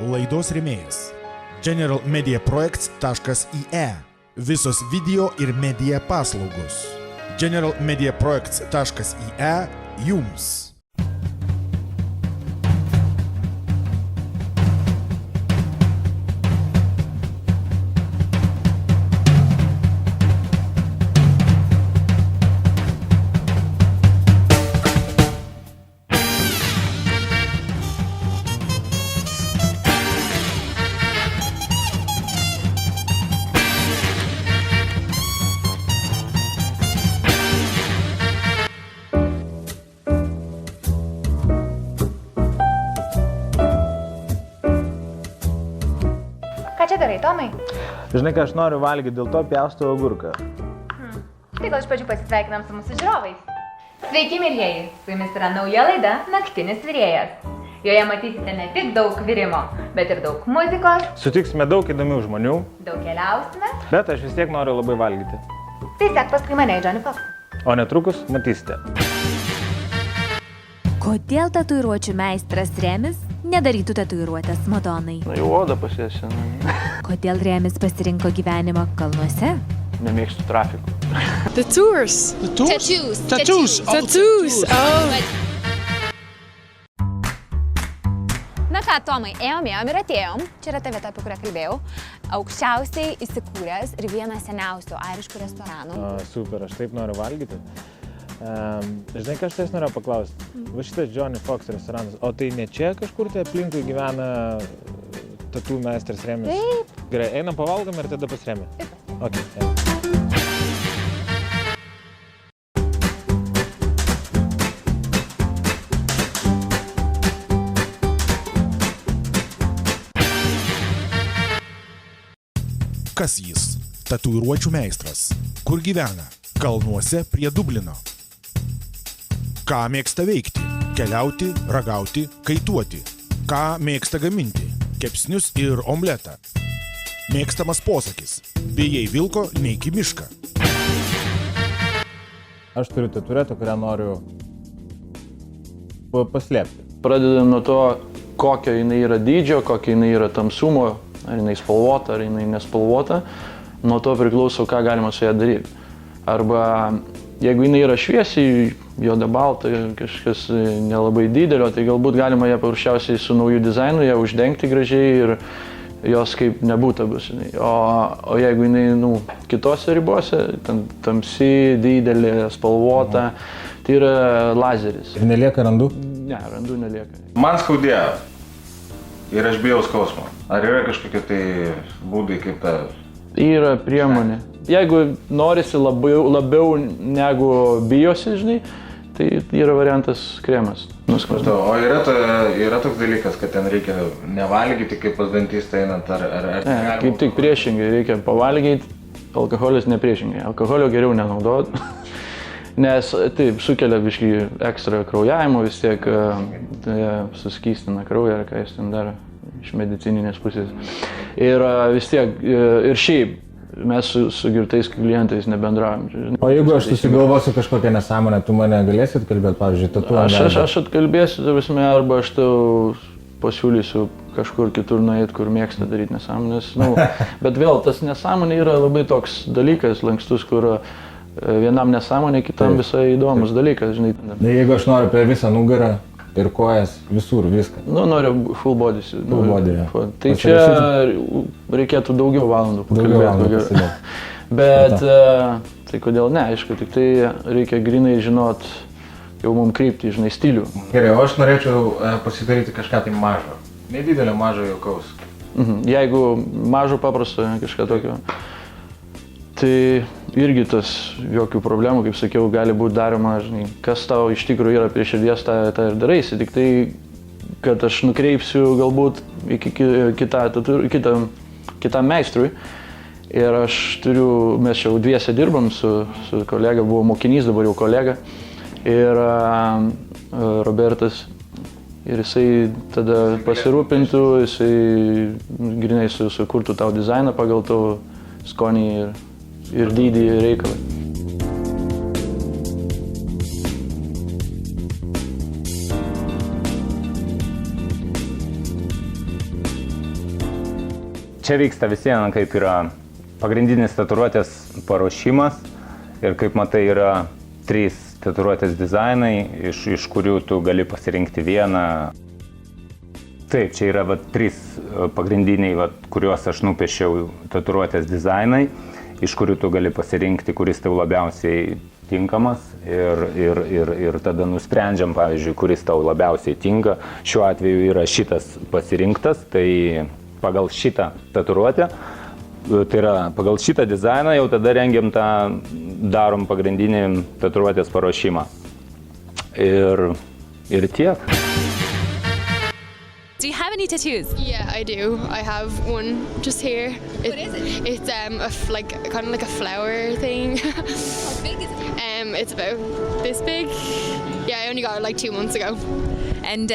Laidos rėmėjas generalmediaprojekts.ie. Visos video ir media paslaugos. generalmediaprojekts.ie jums. Ką čia darai, Tomai? Žinai, ką aš noriu valgyti, dėl to pjaustau agurką. Tai gal iš pradžių pasisveikinam su mūsų žiūrovais. Sveiki, mėlyjeji! Su jumis yra nauja laida Naktinis virėjas. Joje matysite ne tik daug virimo, bet ir daug muzikos, Sutiksime daug įdomių žmonių, daug keliausime. bet aš vis tiek noriu labai valgyti. Tai sek paskui mane į Johnny Fox. O netrukus matysite. Kodėl tatuiruočių meistras Remis nedarytų tatuiruotės Madonai? Na, jau oda pasėsi, Kodėl Remis pasirinko gyvenimą kalnuose? nemėgstu trafikų. Tattoos. Na ką, Tomai, ėjom ir atėjom. Čia yra ta vieta, apie kurią kalbėjau. Aukščiausiai įsikūręs ir vienas seniausių airiškų restoranų. Super, aš taip noriu valgyti. Žinai, ką aš tais norėjau paklausti? Va šitas Johnny Fox restoranas, o tai ne čia kažkur tai aplinkui gyvena tatų meistras Remis? Taip. Gerai, einam pavalgom ir tada pas Remį. Ok, einam. Kas jis? Tatuiruočių meistras. Kur gyvena? Kalnuose prie Dublino. Ką mėgsta veikti? Keliauti, ragauti, kaituoti. Ką mėgsta gaminti? Kepsnius ir omletą. Mėgstamas posakis. Bijai vilko, neik į mišką. Aš turiu tatuiruotę, kurią noriu paslėpti. Pradedam nuo to, kokio jinai yra dydžio, kokio jinai yra tamsumo, ar jinai spalvota, ar jinai nespalvota. Nuo to priklauso, ką galima su ją daryti. Arba jeigu jinai yra šviesiai, juoda balta, kažkas nelabai didelio, tai galbūt galima ją paprasčiausiai su nauju dizainu ją uždengti gražiai ir jos kaip nebūtų bus. O jeigu jinai kitose ribose, tamsi, didelė, spalvota, tai yra lazeris. Ir nelieka randų? Ne, randų nelieka. Man skaudėjo ir aš bijau skausmo. Ar yra kažkokie tai būdai kaip ta... Yra priemonė. Jeigu norisi labiau negu bijosi, žinai, tai yra variantas kremas. Nuskausmo. O yra toks dalykas, kad ten reikia nevalgyti, kaip pas dantistą einant, ar Ne, kaip tik priešingai, reikia pavalgyti, alkoholis ne priešingai. Alkoholio geriau nenaudot, nes taip sukelia biškį ekstra kraujavimo, vis tiek suskystina kraują, ar ką jis ten daro iš medicininės pusės. Ir vis tiek, ir šiaip mes su girtais klientais nebendraujam. O jeigu aš susigalvosiu kažkokią nesąmonę, tu mane galėsit kalbėti, pavyzdžiui, tatuuojant? Aš atkalbėsiu, arba aš tau pasiūlysiu kažkur kitur nueiti, kur mėgsta daryti nesąmonės. Bet vėl, tas nesąmonė yra labai toks dalykas lankstus, kur vienam nesąmonė, kitam visai įdomus dalykas, žinai. Jeigu aš noriu per visą nugarą ir kojas, visur, viską. Noriu full body. Full body, ja. Tai čia reikėtų daugiau valandų pakalbėti. Bet, tai kodėl ne, aišku, tik tai reikia grinai žinot, jau mums krypti, žinai, stilių. Gerai, o aš norėčiau pasidaryti kažką tai mažo. Nedidelio mažo jaukaus. Jeigu mažo paprasto, kažką tokio, tai irgi tas jokių problemų, kaip sakiau, gali būti daroma, žinai, kas tau iš tikrųjų yra prie širdies, tą ir daraisi, tik tai, kad aš nukreipsiu galbūt kitam meistrui ir mes jau dviese dirbam su kolega, buvo mokinys, dabar jau kolega ir Robertas. Ir jisai tada pasirūpintų, jisai grinai sukurtų tau dizainą pagal tavo skonį ir dydį reikalą. čia vyksta visieną, kaip yra pagrindinis tatuiruotės paruošimas ir kaip matai yra 3 tatuiruotės dizainai, iš kurių tu gali pasirinkti vieną. Taip, čia yra 3 pagrindiniai, kuriuos aš nupiešiau tatuiruotės dizainai, iš kurių tu gali pasirinkti, kuris tau labiausiai tinkamas ir tada nusprendžiam, pavyzdžiui, kuris tau labiausiai tinka. Šiuo atveju yra šitas pasirinktas, tai pagal šitą tatuiruotę, tai yra pagal šitą dizainą jau tada rengiam darom pagrindinį tatuiruotės paruošimą. Ir tiek. Do you have any tattoos? Yeah, I do. I have one just here. What is it? It's kind of like a flower thing. How big is it? It's about this big. Yeah, I only got it like 2 months ago. And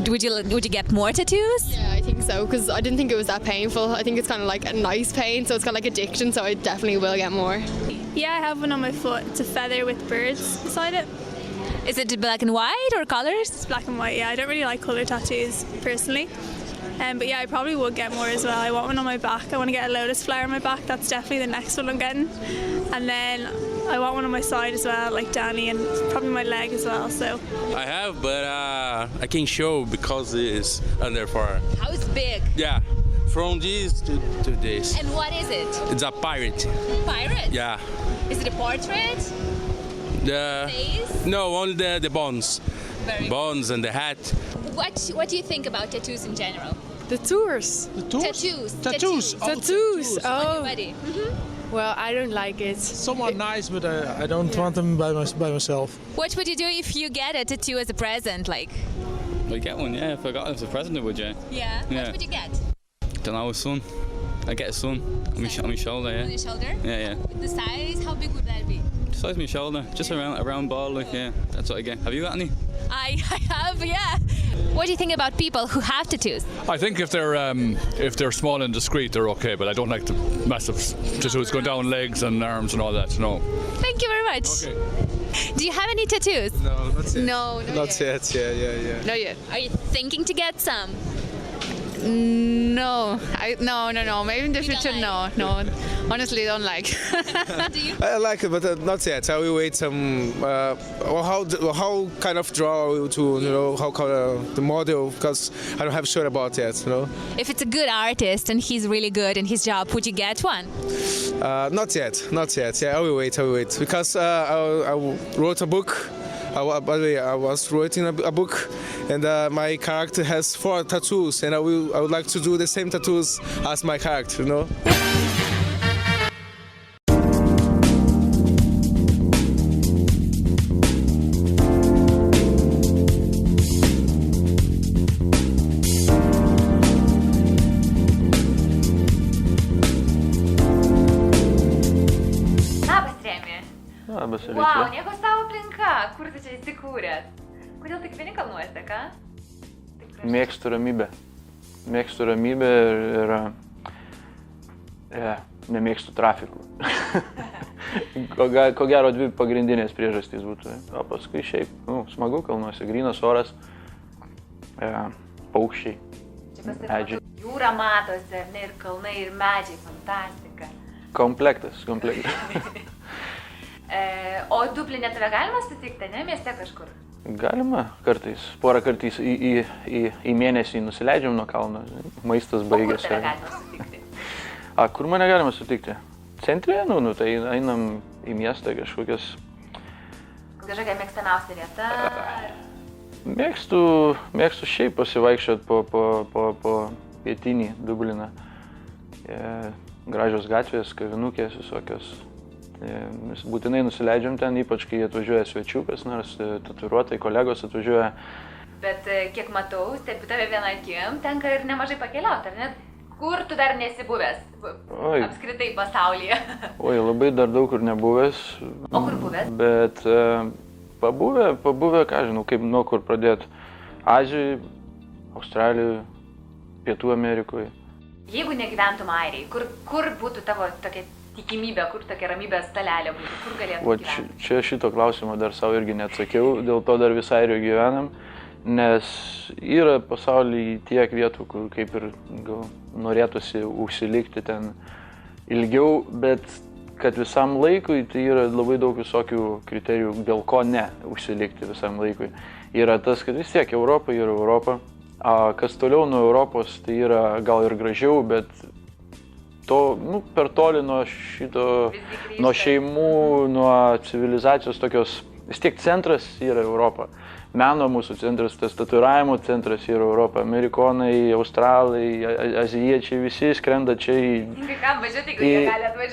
would you get more tattoos? Yeah, I think so, because I didn't think it was that painful. I think it's kind of like a nice pain, so it's kind of like addiction, so I definitely will get more. Yeah, I have one on my foot. It's a feather with birds beside it. Is it black and white or colors? It's black and white, yeah. I don't really like colour tattoos, personally. But yeah, I probably would get more as well. I want one on my back. I want to get a lotus flower on my back. That's definitely the next one I'm getting. And then I want one on my side as well, like Danny, and probably my leg as well, so. I have, but I can't show because it's under fire. How is big? Yeah, from this to this. And what is it? It's a pirate. Pirate? Yeah. Is it a portrait? The Face? No, only the bones. Very bones and the hat. What do you think about tattoos in general? Tattoos. Tattoos. Tattoos. Tattoos. On your Oh. body. Well, I don't like it. Somewhat nice, but I don't want them by myself. What would you do if you get a tattoo as a present, like? I'd get one, yeah. If I got it as a present, would you? Yeah. Yeah. What would you get? Don't know, a son. I'd get a son on my shoulder, yeah. On your shoulder? Yeah. The size, how big would that be? Size my shoulder, just a round ball, like, yeah. That's what I get. Have you got any? I have, yeah. What do you think about people who have tattoos? I think if they're small and discreet, they're okay. But I don't like the massive tattoos going down legs and arms and all that. No. Thank you very much. Okay. Do you have any tattoos? No, not yet. No, Not yet. Yeah. Not yet. Are you thinking to get some? No. No. Maybe in the You don't future, like? no. Honestly, don't like. Do you? I like it, but not yet. I will wait some. How kind of draw I will to how the model, because I don't have sure about yet. If it's a good artist and he's really good in his job, would you get one? Not yet. Yeah, I will wait because I wrote a book. By the way, I was writing a book, and my character has 4 tattoos, and I would like to do the same tattoos as my character, Labas, Remi. Labas, Wow, Alicija. nieko savo aplinka. Kur tu čia įsikūręs? Kodėl tik vieni kalnuose, ką? Mėgstu ramybę. Mėgstu ramybę ir nemėgstu trafikų. Ko gero 2 pagrindinės priežastys būtų. O paskui šiaip, smagu kalnuose, grynas oras, paukščiai, medžiai. Jūra matosi, ar ne, ir kalnai, ir medžiai, fantastika. Komplektas. O Dublinė tave galima sutikti, ne, mieste kažkur? Galima kartais, porą kartais į mėnesį nusileidžiam nuo kalno, maistas baigėsi. O kur tave galima sutikti? Kur mane galima sutikti? Centre, tai einam į miestą kažkokias. Kažkokia mėgstamiausia vieta? Mėgstu šiaip pasivaikščioti po pietinį Dubliną. Gražios gatvės, kavinukės visokios. Mes būtinai nusileidžiam ten, ypač kai atvažiuoja svečių, kas nors tatuiruotojai, kolegos atvažiuoja. Bet kiek matau, stebiu tave vieną akim, tenka ir nemažai pakeliauti, ar ne? Kur tu dar nesi buvęs? Apskritai pasaulyje. Oi, labai dar daug kur nebuvęs. O kur buvęs? Bet pabuvę, ką žinau, kaip nuo kur pradėti. Azijoje, Australijoje, Pietų Amerikoje. Jeigu negyventum Airijai, kur būtų tavo tokia tikimybė, kur tokia ramybės stalelė būtų, kur galėtum gyventi? Čia šito klausimo dar savo irgi neatsakiau, dėl to dar visai Airijoje gyvenam. nes yra pasaulyje tiek vietų, kur kaip ir gal norėtųsi užsilikti ten ilgiau, bet kad visam laikui, tai yra labai daug visokių kriterijų, dėl ko ne užsilikti visam laikui. Yra tas, kad vis tiek Europa yra Europa, kas toliau nuo Europos, tai yra gal ir gražiau, bet to, per toli nuo šito, nuo šeimų, nuo civilizacijos tokios, vis tiek centras yra Europa. Meno mūsų centras, tas tatuiravimo centras yra Europa. Amerikonai, australai, azijiečiai visi skrenda čia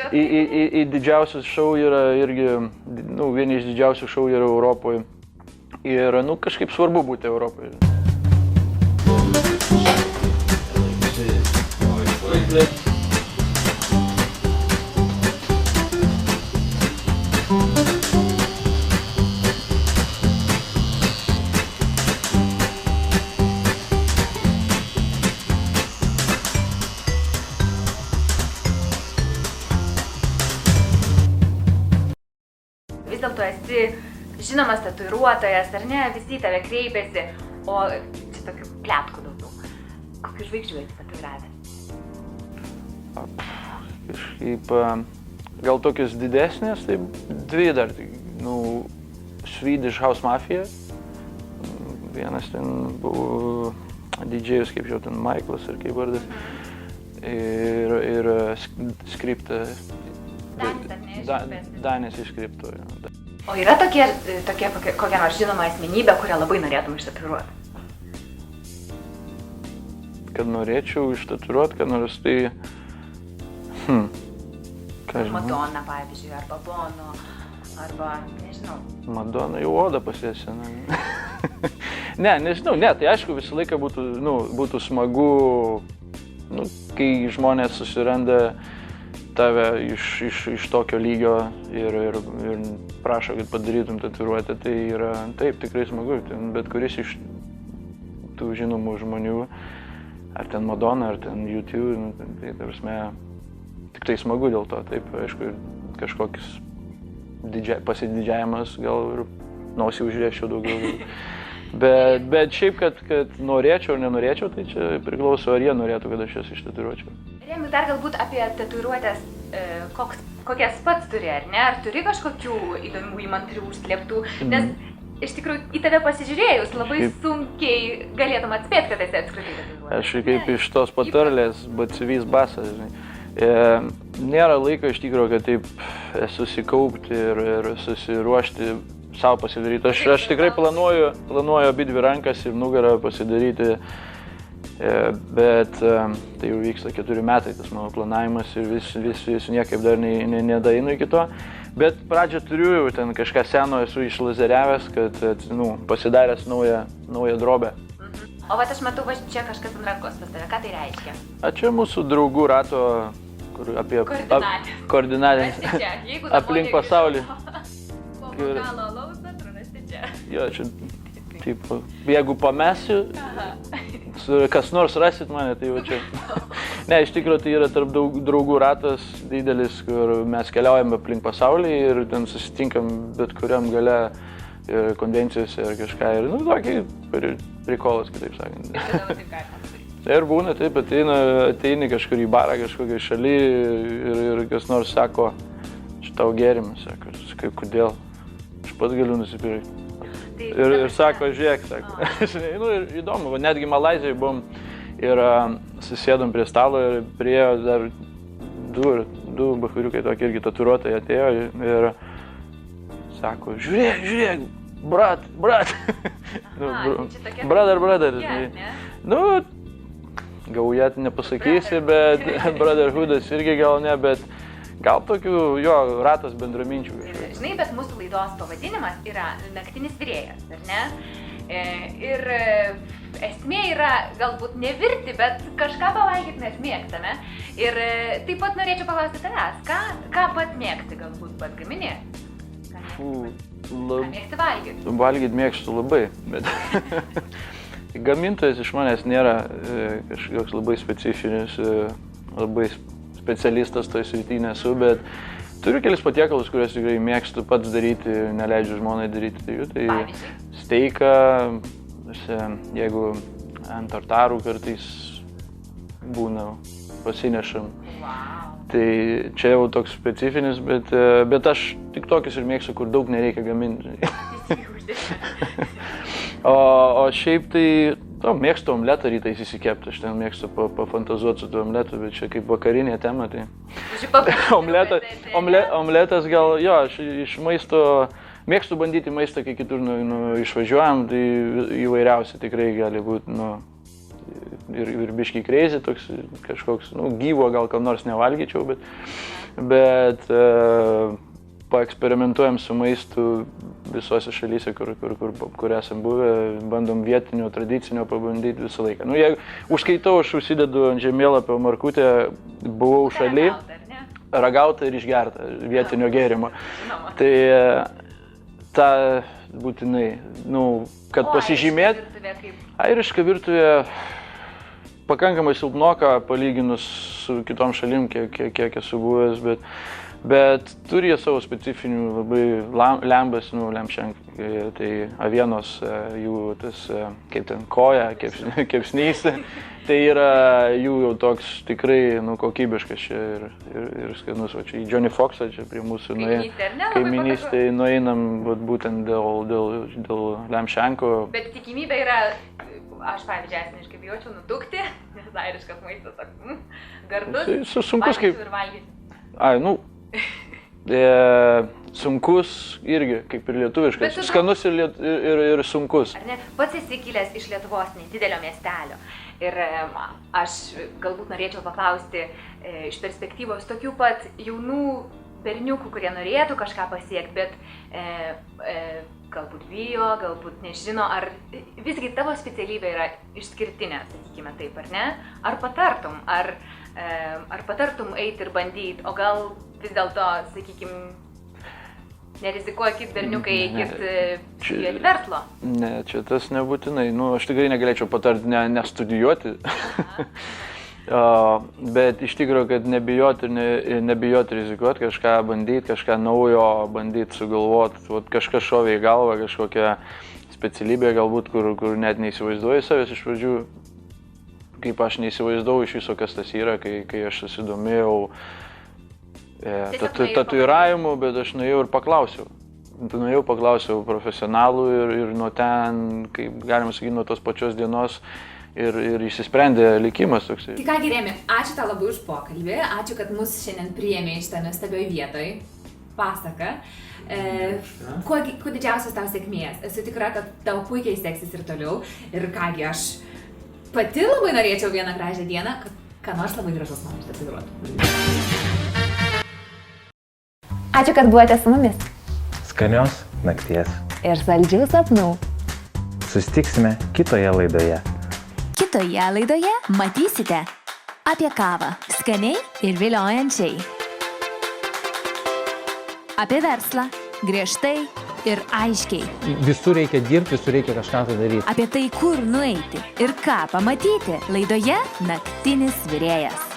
į didžiausius šou yra irgi, vieni iš didžiausių šou yra Europoje. Ir, kažkaip svarbu būti Europoje. Vis dėlto esi žinomas tatuiruotojas, ar ne, visi tave kreipiasi, o čia tokių pletkų daugiau. Kokių žvaigždžių esi tatuiravęs? Kažkaip, gal tokios didesnės, tai dvi dar, Swedish House Mafia. Vienas ten buvo didžėjus, kaip jau ten Michaelas ar kaip vardas. Ir Skripta. Danis iš Skripto. O yra tokia kokia nors žinoma asmenybė, kurią labai norėtum ištatuiruoti? Kad norėčiau ištatuiruoti, kad nors tai... Madonna, pavyzdžiui, arba Bono, arba, nežinau. Madonna jau odą pasėsina. Nežinau, tai aišku visą laiką būtų smagu, kai žmonės susiranda tave iš tokio lygio ir prašo, kad padarytum tatuiruotę, tai yra taip, tikrai smagu. Bet kuris iš tų žinomų žmonių, ar ten Madonna, ar ten YouTube, tai tarsi tik tai smagu dėl to, taip, aišku, kažkokis pasididžiavimas, gal ir nosį užrieščiau daugiau. Bet šiaip, kad norėčiau ar nenorėčiau, tai čia priklauso, ar jie norėtų, kad aš jas ištatuiruočiau. Remi, dar galbūt apie tatuiruotės, kokias pats turi, ar ne? Ar turi kažkokių įdomių įmantrių užslėptų? Nes iš tikrųjų į tave pasižiūrėjus labai sunkiai galėtum atspėti, kad esi apskritai tatuiruotas. Aš kaip iš tos patarlės, batsiuvys basas, žinai. Nėra laiko iš tikrųjų, kad taip susikaupti ir susiruošti savo pasidaryti. Aš tikrai planuoju abidvi rankas ir nugarą pasidaryti, bet tai jau vyksta 4 metai tas mano planavimas ir vis niekaip dar nedaeinu iki to. Bet pradžią turiu jau ten kažką seno esu išlazeriavęs, kad pasidaręs naują drobę. O vat aš matau, čia kažkas ant rankos pas tave, ką tai reiškia? Čia mūsų draugų rato, kur apie koordinatės aplink pasaulį. Po galo lausą, rasti čia. Jo, čia, taip, jeigu pamesiu, kas nors rasit mane, tai jau čia. Ne, iš tikrųjų tai yra tarp draugų ratas didelis, kur mes keliaujame aplink pasaulį ir ten susitinkam bet kuriam gale konvencijose ar kažką. Ir, tokį prikolas, kitaip sakant. Ir būna taip, ateini kažkur į barą, kažkokią šalį ir kas nors sako, čia tau gėrimas, sako, kodėl, aš pats galiu nusipirkti. Ir sako, žiūrėk, sako. Ir įdomu, netgi Malaizijoje buvom ir susėdom prie stalo ir priėjo dar du bachuriukai tokie irgi tatuiruotai atėjo ir sako, žiūrėk, brat. Brother. Gauja nepasakysi, bet brotherhoodas irgi gal ne, bet gal tokių, ratas bendraminčių. Žinai, bet mūsų laidos pavadinimas yra Naktinis virėjas, ar ne? Ir esmė yra galbūt nevirti, bet kažką pavalgyti mes mėgstame. Ir taip pat norėčiau paklausti tavęs, ką pats mėgsti galbūt pats gamini? Ką mėgsti valgyti? Valgyti mėgstu labai, bet gamintojas iš manęs nėra kažkoks labai specifinis, labai specialistas toj srity nesu, bet turiu kelis patiekalus, kuriuos tikrai mėgstu pats daryti, neleidžiu žmonai daryti jų. Tai steiką, Jeigu ant tartarų kartais būna, pasinešam. Tai čia jau toks specifinis, bet aš tik tokius ir mėgstu, kur daug nereikia gaminti. O šiaip tai mėgstu omletą rytais įsikepti, aš ten mėgstu pafantazuoti su tuo omletu, bet čia kaip vakarinė tema, tai omletas gal, jo, aš iš maisto, mėgstu bandyti maistą, kai kitur išvažiuojam, tai įvairiausia tikrai gali būti, ir biškiai crazy, toks kažkoks, gyvo gal kam nors nevalgyčiau, bet paeksperimentuojam su maistu visose šalyse, kur esam buvę, bandom vietinio, tradicinio pabandyti visą laiką. Jeigu užskaitau, aš užsidedu ant žemėlapio markutę, buvau šaly, ragauta ir išgerta vietinio gėrimo. Tai tą būtinai, kad pasižymėt, airiška virtuvė pakankamai silpnoka palyginus su kitom šalim, kiek esu buvęs, bet turi jie savo specifinių labai lembas, lemšenk, tai avienos jų tas, kaip ten, koja, kepsnys, tai yra jų jau toks tikrai kokybiškas čia ir skanus. O čia į Johnny Foxą, čia prie mūsų kaiminystėje nueinam būtent dėl lemšenko. Bet tikimybė yra, aš pavyzdžiui, asmeniškai bijočiau nutukti, nes airiškas maistas toks gardus, sunkus kaip ir valgyti. Sunkus irgi, kaip ir lietuviškas, skanus ir sunkus. Ar ne? Pats esi kilęs iš Lietuvos, nedidelio miestelio. Ir aš galbūt norėčiau paklausti iš perspektyvos tokių pat jaunų berniukų, kurie norėtų kažką pasiekti, bet galbūt bijo, galbūt nežino, ar visgi tavo specialybė yra išskirtinė, sakykime taip, ar ne? Ar patartum eiti ir bandyti, o gal vis dėlto, sakykime, nerizikuokit berniukai eikit verslo? Ne, čia tas nebūtinai. Aš tikrai negalėčiau patarti nestudijuoti. Bet iš tikrųjų, kad nebijoti rizikuoti, kažką bandyti, kažką naujo bandyti sugalvoti, kažkas šovė į galvą, kažkokią specialybę galbūt, kur net neįsivaizduoju savęs iš pradžių, kaip aš neįsivaizdavau iš viso, kas tas yra, kai aš susidomėjau tatuiravimu, bet aš nuėjau ir paklausiau. Paklausiau profesionalų ir nuo ten, kaip galima sakyti, nuo tos pačios dienos ir išsisprendė likimas toksai. Tai ką, Remi, ačiū tau labai už pokalbį, ačiū, kad mus šiandien priėmė iš tą nuostabioj vietoj. Pasaka. Kuo didžiausios tau sėkmės? Esu tikra, kad tau puikiai seksis ir toliau. Ir kągi, aš pati labai norėčiau vieną gražią dieną, kad ką nors labai gražus man ištatuiruotų. Ačiū, kad buvote su mumis. Skanios nakties. Ir saldžių sapnų. Susitiksime kitoje laidoje. Kitoje laidoje matysite apie kavą skaniai ir viliojančiai. Apie verslą griežtai ir aiškiai. Visur reikia dirbti, visur reikia kažką tai daryti. Apie tai, kur nueiti ir ką pamatyti laidoje Naktinis virėjas.